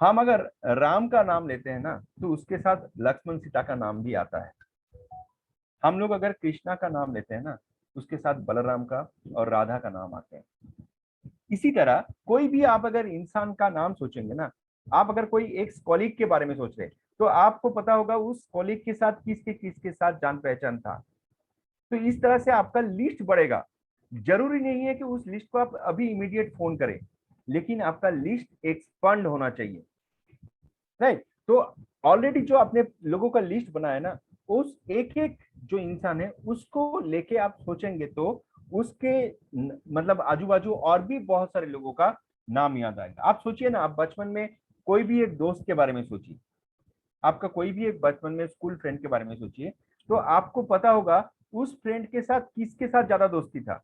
हम अगर राम का नाम लेते हैं ना, तो उसके साथ लक्ष्मण सीता का नाम भी आता है। हम लोग अगर कृष्णा का नाम लेते हैं ना, उसके साथ बलराम का और राधा का नाम आते हैं। इसी तरह कोई भी आप अगर इंसान का नाम सोचेंगे ना, आप अगर कोई एक कॉलीग के बारे में सोच रहे, तो आपको पता होगा उस कॉलीग के साथ किसके साथ जान पहचान था। तो इस तरह से आपका लिस्ट बढ़ेगा। जरूरी नहीं है कि उस लिस्ट को आप अभी इमीडिएट फोन करें, लेकिन आपका लिस्ट एक्सपांड होना चाहिए, राइट। तो ऑलरेडी जो आपने लोगों का लिस्ट बनाया ना, उस एक एक जो इंसान है उसको लेके आप सोचेंगे तो उसके मतलब आजू बाजू और भी बहुत सारे लोगों का नाम याद आएगा। आप सोचिए ना, आप बचपन में कोई भी एक दोस्त के बारे में सोचिए, आपका कोई भी एक बचपन में स्कूल फ्रेंड के बारे में सोचिए, तो आपको पता होगा उस फ्रेंड के साथ किसके साथ ज्यादा दोस्ती था,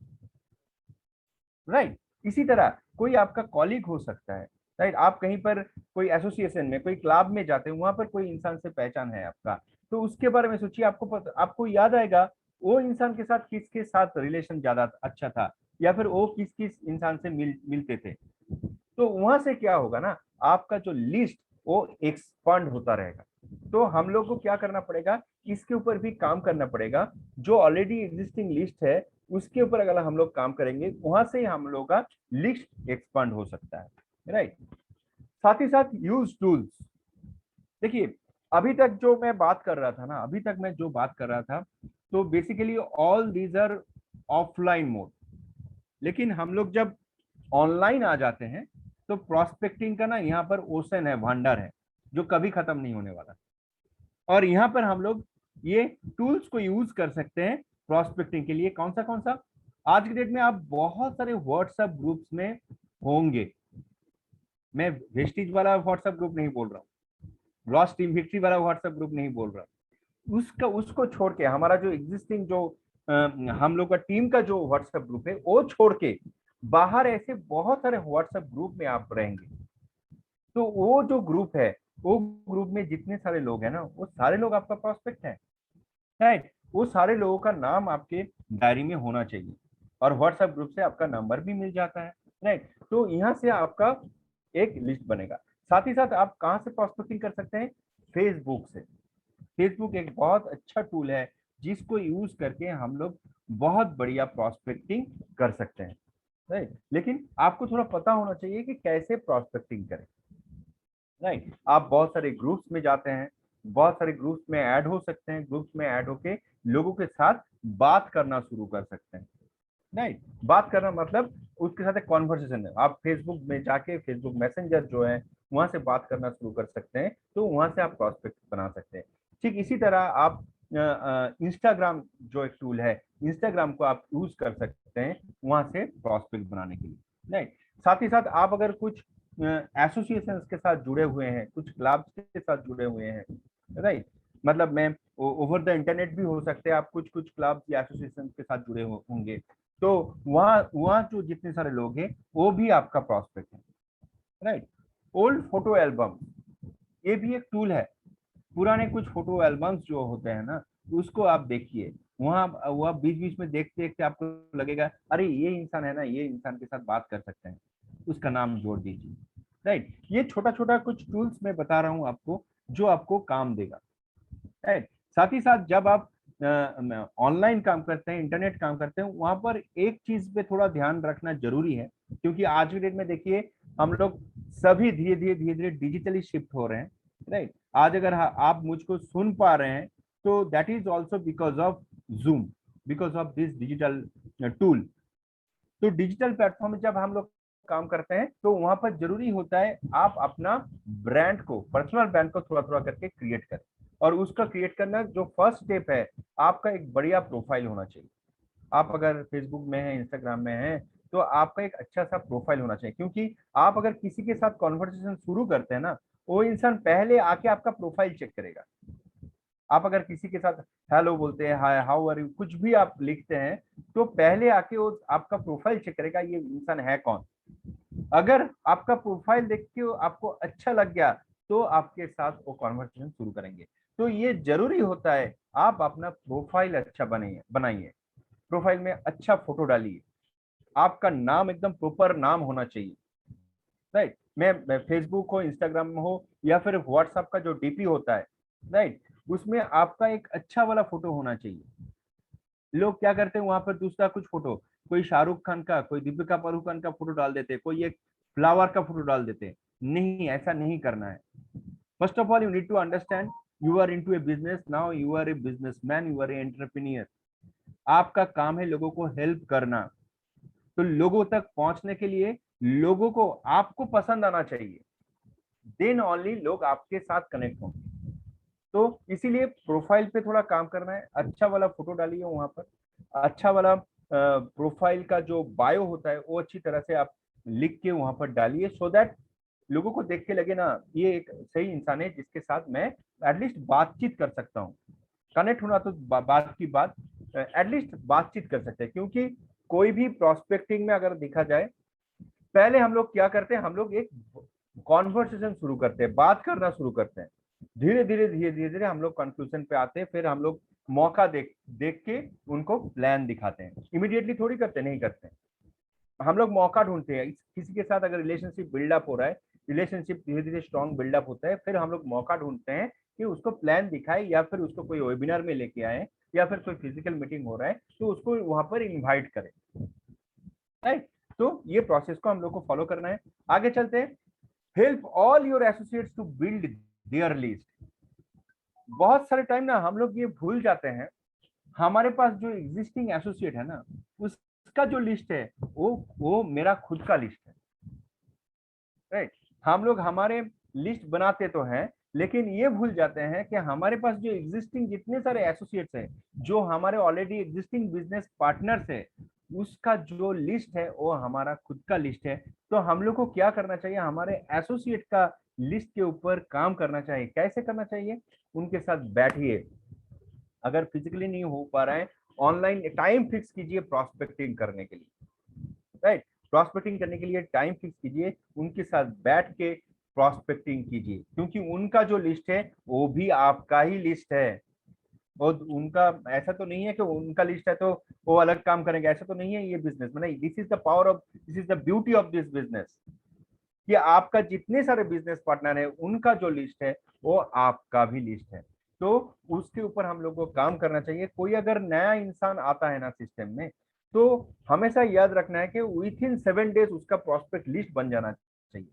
राइट। इसी तरह कोई आपका कॉलीग हो सकता है, राइट। आप कहीं पर कोई एसोसिएशन में कोई क्लब में जाते हैं, वहां पर कोई इंसान से पहचान है आपका, तो उसके बारे में सोचिए, आपको याद आएगा वो इंसान के साथ किसके साथ रिलेशन ज्यादा अच्छा था, या फिर वो किस किस इंसान से मिलते थे। तो वहां से क्या होगा ना, आपका जो लिस्ट वो एक्सपांड होता रहेगा। तो हम लोग को क्या करना पड़ेगा, इसके ऊपर भी काम करना पड़ेगा। जो ऑलरेडी एग्जिस्टिंग लिस्ट है उसके ऊपर अगर हम लोग काम करेंगे, वहां से ही हम लोग का लिस्ट एक्सपांड हो सकता है, राइट। साथ ही साथ यूज टूल्स। देखिए, अभी तक जो मैं बात कर रहा था ना, अभी तक मैं जो बात कर रहा था, तो basically all these are offline mode. लेकिन हम लोग जब ऑनलाइन आ जाते हैं, तो प्रोस्पेक्टिंग का ना यहाँ पर ओशन है, भंडार है, जो कभी खत्म नहीं होने वाला। और यहाँ पर हम लोग ये टूल्स को यूज कर सकते हैं प्रोस्पेक्टिंग के लिए। कौन सा, आज की डेट में आप बहुत सारे व्हाट्सएप ग्रुप्स में होंगे। मैं वेस्टिज वाला व्हाट्सएप ग्रुप नहीं बोल रहा हूँ, लॉस्ट टीम विक्ट्री वाला व्हाट्सएप ग्रुप नहीं बोल रहा हूँ। उसको छोड़ के हमारा जो एग्जिस्टिंग जो हम लोग का टीम का जो व्हाट्सएप ग्रुप है, वो छोड़ के बाहर ऐसे बहुत सारे व्हाट्सएप ग्रुप में आप रहेंगे। तो वो जो ग्रुप है, वो ग्रुप में जितने सारे लोग हैं ना, वो सारे लोग आपका प्रोस्पेक्ट है, राइट। वो सारे लोगों का नाम आपके डायरी में होना चाहिए, और व्हाट्सएप ग्रुप से आपका नंबर भी मिल जाता है, राइट। तो यहाँ से आपका एक लिस्ट बनेगा। साथ ही साथ आप कहाँ से प्रोस्पेक्टिंग कर सकते हैं, फेसबुक से। फेसबुक एक बहुत अच्छा टूल है जिसको यूज करके हम लोग बहुत बढ़िया प्रोस्पेक्टिंग कर सकते हैं, राइट। लेकिन आपको थोड़ा पता होना चाहिए कि कैसे प्रोस्पेक्टिंग करें, राइट। आप बहुत सारे ग्रुप्स में जाते हैं, बहुत सारे ग्रुप्स में ऐड हो सकते हैं, ग्रुप्स में ऐड होके लोगों के साथ बात करना शुरू कर सकते हैं। राइट, बात करना मतलब उसके साथ एक कॉन्वर्सेशन है। आप फेसबुक में जाके फेसबुक मैसेंजर जो है वहां से बात करना शुरू कर सकते हैं, तो वहां से आप प्रॉस्पेक्ट बना सकते हैं। ठीक इसी तरह आप इंस्टाग्राम जो एक टूल है, इंस्टाग्राम को आप यूज कर सकते हैं वहां से प्रॉस्पेक्ट बनाने के लिए। राइट, साथ ही साथ आप अगर कुछ एसोसिएशन के साथ जुड़े हुए हैं, कुछ क्लब्स के साथ जुड़े हुए हैं, राइट, मतलब मैं ओवर द इंटरनेट भी हो सकते हैं, आप कुछ कुछ क्लब या एसोसिएशन के साथ जुड़े होंगे, तो वहां वहां जो जितने सारे लोग हैं वो भी आपका प्रॉस्पेक्ट है। राइट, ओल्ड फोटो एल्बम, ये भी एक टूल है। पुराने कुछ फोटो एल्बम्स जो होते हैं ना, उसको आप देखिए, वहां वह बीच बीच में देखते देखते आपको लगेगा अरे ये इंसान है ना, ये इंसान के साथ बात कर सकते हैं, उसका नाम जोड़ दीजिए। राइट, ये छोटा छोटा कुछ टूल्स मैं बता रहा हूँ आपको जो आपको काम देगा। राइट, साथ ही साथ जब आप ऑनलाइन काम करते हैं, इंटरनेट काम करते हैं, वहां पर एक चीज पे थोड़ा ध्यान रखना जरूरी है, क्योंकि आज की डेट में देखिए हम लोग सभी धीरे धीरे डिजिटली शिफ्ट हो रहे हैं। राइट, आज अगर आप मुझको सुन पा रहे हैं तो that is also because of zoom, because of this digital tool. तो डिजिटल प्लेटफॉर्म में जब हम लोग काम करते हैं तो वहां पर जरूरी होता है आप अपना ब्रांड को, पर्सनल ब्रांड को थोड़ा थोड़ा करके क्रिएट करें। और उसका क्रिएट करना जो फर्स्ट स्टेप है, आपका एक बढ़िया प्रोफाइल होना चाहिए। आप अगर फेसबुक में है, इंस्टाग्राम में है, तो आपका एक अच्छा सा प्रोफाइल होना चाहिए, क्योंकि आप अगर किसी के साथ कॉन्वर्सेशन शुरू करते हैं ना, वो इंसान पहले आके आपका प्रोफाइल चेक करेगा। आप अगर किसी के साथ हेलो बोलते हैं, हाय हाउ आर यू, कुछ भी आप लिखते हैं, तो पहले आके वो आपका प्रोफाइल चेक करेगा ये इंसान है कौन। अगर आपका प्रोफाइल देख के आपको अच्छा लग गया तो आपके साथ वो कॉन्वर्सेशन शुरू करेंगे। तो ये जरूरी होता है आप अपना प्रोफाइल अच्छा बनाइए बनाइए, प्रोफाइल में अच्छा फोटो डालिए, आपका नाम एकदम प्रॉपर नाम होना चाहिए। राइट, मैं फेसबुक हो, इंस्टाग्राम में हो, या फिर व्हाट्सएप का जो डीपी होता है, राइट, उसमें आपका एक अच्छा वाला फोटो होना चाहिए। लोग क्या करते हैं वहां पर दूसरा कुछ फोटो, कोई शाहरुख खान का, कोई दीपिका पादुकोण का फोटो डाल देते, कोई एक फ्लावर का फोटो डाल देते। नहीं, ऐसा नहीं करना है। First of all you need to understand, you are into a business now, you are a businessman, you are an entrepreneur. आपका काम है लोगों को हेल्प करना। तो लोगों तक पहुंचने के लिए लोगों को आपको पसंद आना चाहिए, देन ओनली लोग आपके साथ कनेक्ट होंगे। तो इसीलिए प्रोफाइल पे थोड़ा काम करना है, अच्छा वाला फोटो डालिए वहां पर, अच्छा वाला प्रोफाइल का जो बायो होता है वो अच्छी तरह से आप लिख के वहां पर डालिए, सो दैट लोगों को देख के लगे ना ये एक सही इंसान है जिसके साथ मैं एटलीस्ट बातचीत कर सकता हूँ। कनेक्ट होना तो बात की बात, एटलीस्ट बातचीत कर सकते हैं। क्योंकि कोई भी प्रोस्पेक्टिंग में अगर देखा जाए, पहले हम लोग क्या करते हैं, हम लोग एक कॉन्वर्सेशन शुरू करते हैं, बात करना शुरू करते हैं, धीरे धीरे हम लोग कंक्लूजन पे आते हैं, फिर हम लोग मौका देख देख के उनको प्लान दिखाते हैं। इमीडिएटली थोड़ी करते, नहीं करते, हम लोग मौका ढूंढते हैं। किसी के साथ अगर रिलेशनशिप बिल्डअप हो रहा है, रिलेशनशिप धीरे धीरे स्ट्रॉन्ग बिल्डअप होता है, फिर हम लोग मौका ढूंढते हैं कि उसको प्लान दिखाए, या फिर उसको कोई वेबिनार में लेके आए, या फिर कोई फिजिकल मीटिंग हो रहा है तो उसको वहां पर इन्वाइट करें। राइट, तो ये प्रोसेस को हम लोग को फॉलो करना है। आगे चलते हैं। Help all your associates to build their list. बहुत सारे टाइम ना हम लोग ये भूल जाते हैं, हमारे पास जो एग्जिस्टिंग एसोसिएट है ना, उसका जो लिस्ट है वो मेरा खुद का लिस्ट है। राइट, हम लोग हमारे लिस्ट बनाते तो हैं, लेकिन ये भूल जाते हैं कि हमारे पास जो एग्जिस्टिंग जितने सारे एसोसिएट्स हैं, जो हमारे ऑलरेडी एग्जिस्टिंग बिजनेस पार्टनर्स है, उसका जो लिस्ट है वो हमारा खुद का लिस्ट है। तो हम लोग को क्या करना चाहिए, हमारे एसोसिएट का लिस्ट के ऊपर काम करना चाहिए। कैसे करना चाहिए, उनके साथ बैठिए, अगर फिजिकली नहीं हो पा रहा है, ऑनलाइन टाइम फिक्स कीजिए प्रॉस्पेक्टिंग करने के लिए। राइट, प्रॉस्पेक्टिंग करने के लिए टाइम फिक्स कीजिए, उनके साथ बैठ के प्रॉस्पेक्टिंग कीजिए, क्योंकि उनका जो लिस्ट है वो भी आपका ही लिस्ट है। और उनका ऐसा तो नहीं है कि उनका लिस्ट है तो वो अलग काम करेंगे, ऐसा तो नहीं है ये बिजनेस में। नहीं, this is the power of, this is the beauty of this business, कि आपका जितने सारे बिजनेस पार्टनर है उनका जो लिस्ट है वो आपका भी लिस्ट है। तो उसके ऊपर हम लोग को काम करना चाहिए। कोई अगर नया इंसान आता है ना सिस्टम में, तो हमेशा याद रखना है कि विथ इन 7 डेज उसका प्रोस्पेक्ट लिस्ट बन जाना चाहिए।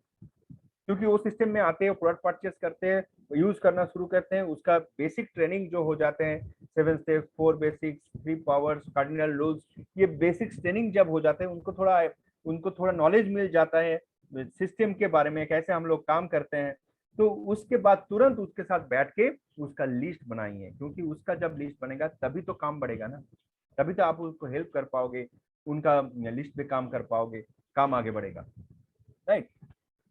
क्योंकि वो सिस्टम में आते हैं, प्रोडक्ट परचेस करते हैं, यूज करना शुरू करते हैं, उसका बेसिक ट्रेनिंग जो हो जाते हैं 7 steps, 4 basics, 3 powers, cardinal rules, ये बेसिक ट्रेनिंग जब हो जाते हैं, उनको थोड़ा नॉलेज मिल जाता है सिस्टम के बारे में, कैसे हम लोग काम करते हैं। तो उसके बाद तुरंत उसके साथ बैठ के उसका लिस्ट बनाइए, क्योंकि उसका जब लिस्ट बनेगा तभी तो काम बढ़ेगा ना, तभी तो आप उसको हेल्प कर पाओगे, उनका लिस्ट पे काम कर पाओगे, काम आगे बढ़ेगा, right.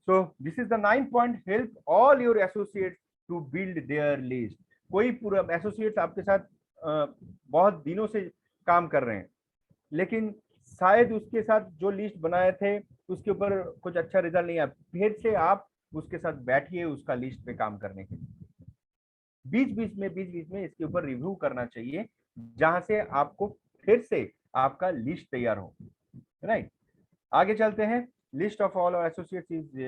So this is the 9th point, help all your associates to build their list. कोई पूरा एसोसिएट्स आपके साथ बहुत दिनों से काम कर रहे हैं, लेकिन शायद उसके साथ जो लिस्ट बनाए थे उसके ऊपर कुछ अच्छा रिजल्ट नहीं आया, फिर से आप उसके साथ बैठिए उसका लिस्ट पे काम करने के लिए। बीच बीच में इसके ऊपर रिव्यू करना चाहिए, जहां से आपको फिर से आपका लिस्ट तैयार हो, राइट। आगे चलते हैं। List of all associates is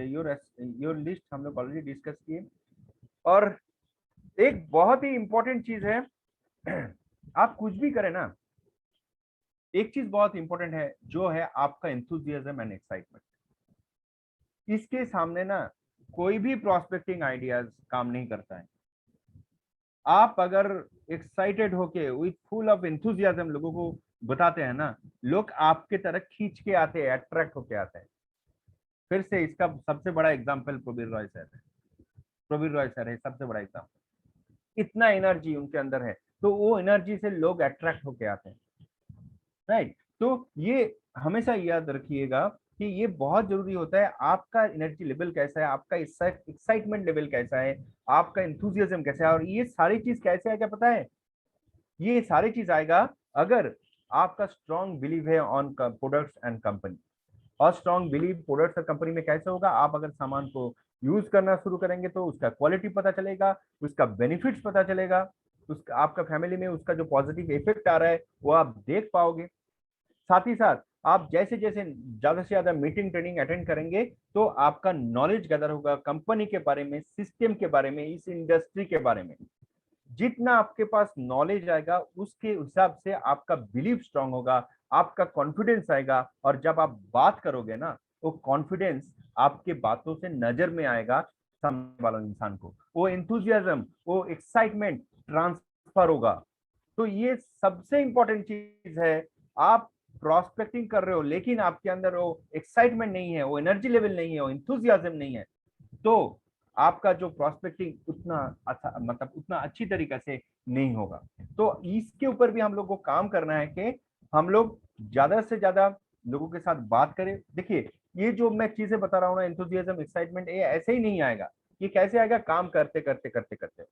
your list, हम लोग ऑलरेडी डिस्कस किए। और एक बहुत ही इंपॉर्टेंट चीज है, आप कुछ भी करें ना, एक चीज बहुत इंपॉर्टेंट है, जो है आपका एंथुसियाज्म एंड एक्साइटमेंट। इसके सामने ना कोई भी प्रोस्पेक्टिंग आइडियाज काम नहीं करता है। आप अगर एक्साइटेड होके विथ फुल ऑफ एंथुसियाज्म लोगों को बताते हैं ना, लोग आपके तरफ खींच के आते हैं, अट्रैक्ट होके आते हैं। फिर से इसका सबसे बड़ा एग्जाम्पल प्रवीर रॉय सर है। प्रवीर रॉय सर है सबसे बड़ा एग्जाम्पल। इतना एनर्जी उनके अंदर है, तो वो एनर्जी से लोग अट्रैक्ट होके आते हैं, राइट। तो ये हमेशा याद रखिएगा कि ये बहुत जरूरी होता है, आपका एनर्जी लेवल कैसा है, आपका एक्साइटमेंट लेवल कैसा है, आपका एंथुसियाज्म कैसा है। और ये सारी चीज कैसे आएगा पता है, ये सारी चीज आएगा अगर आपका स्ट्रॉन्ग बिलीव है ऑन प्रोडक्ट्स एंड कंपनी। और स्ट्रॉन्ग बिलीव प्रोडक्ट्स और कंपनी में कैसे होगा, आप अगर सामान को यूज करना शुरू करेंगे तो उसका क्वालिटी पता चलेगा, उसका बेनिफिट्स पता चलेगा, उसका आपका फैमिली में उसका जो पॉजिटिव इफेक्ट आ रहा है वो आप देख पाओगे। साथ ही साथ आप जैसे जैसे ज्यादा से ज्यादा मीटिंग ट्रेनिंग अटेंड करेंगे तो आपका नॉलेज गैदर होगा कंपनी के बारे में, सिस्टम के बारे में, इस इंडस्ट्री के बारे में। जितना आपके पास नॉलेज आएगा उसके हिसाब से आपका बिलीव स्ट्रांग होगा, आपका कॉन्फिडेंस आएगा। और जब आप बात करोगे ना, वो कॉन्फिडेंस आपके बातों से नजर में आएगा, सामने वाले इंसान को वो एंथुसियाज्म, वो एक्साइटमेंट ट्रांसफर होगा। तो ये सबसे इंपॉर्टेंट चीज है। आप प्रोस्पेक्टिंग कर रहे हो लेकिन आपके अंदर वो एक्साइटमेंट नहीं है, वो एनर्जी लेवल नहीं है, वो एंथुसियाज्म नहीं है, तो आपका जो प्रोस्पेक्टिंग उतना अच्छा, मतलब उतना अच्छी तरीके से नहीं होगा। तो इसके ऊपर भी हम लोग को काम करना है कि हम लोग ज्यादा से ज्यादा लोगों के साथ बात करें। देखिए, ये जो मैं चीजें बता रहा हूँ ना, एंथुसियाज्म, एक्साइटमेंट, ये ऐसे ही नहीं आएगा। ये कैसे आएगा, काम करते करते करते करते।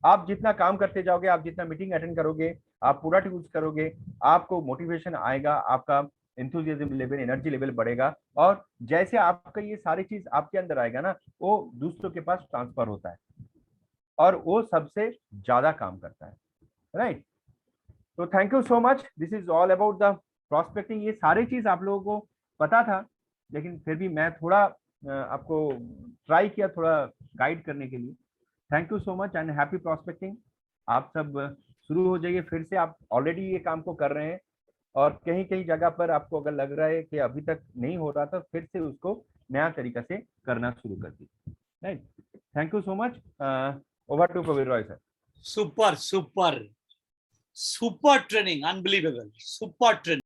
आप जितना काम करते जाओगे, आप जितना मीटिंग अटेंड करोगे, आप पूरा यूज करोगे, आपको मोटिवेशन आएगा, आपका एंथुसियाज्म लेवल, एनर्जी लेवल बढ़ेगा। और जैसे आपका ये सारी चीज आपके अंदर आएगा ना, वो दूसरों के पास ट्रांसफर होता है और वो सबसे ज्यादा काम करता है, राइट। तो thank you so much, this is all about the prospecting. ये सारी चीज आप लोगों को पता था, लेकिन फिर भी मैं थोड़ा आपको ट्राई किया थोड़ा गाइड करने के लिए। Thank you so much and happy prospecting. आप सब शुरू हो जाइए फिर से, आप ऑलरेडी ये काम को कर रहे हैं और कहीं कहीं जगह पर आपको अगर लग रहा है कि अभी तक नहीं हो रहा, तो फिर से उसको नया तरीका से करना शुरू कर दीजिए, right. Thank you so much. Over to Praveer Roy sir. Super, super, super training, unbelievable, super training.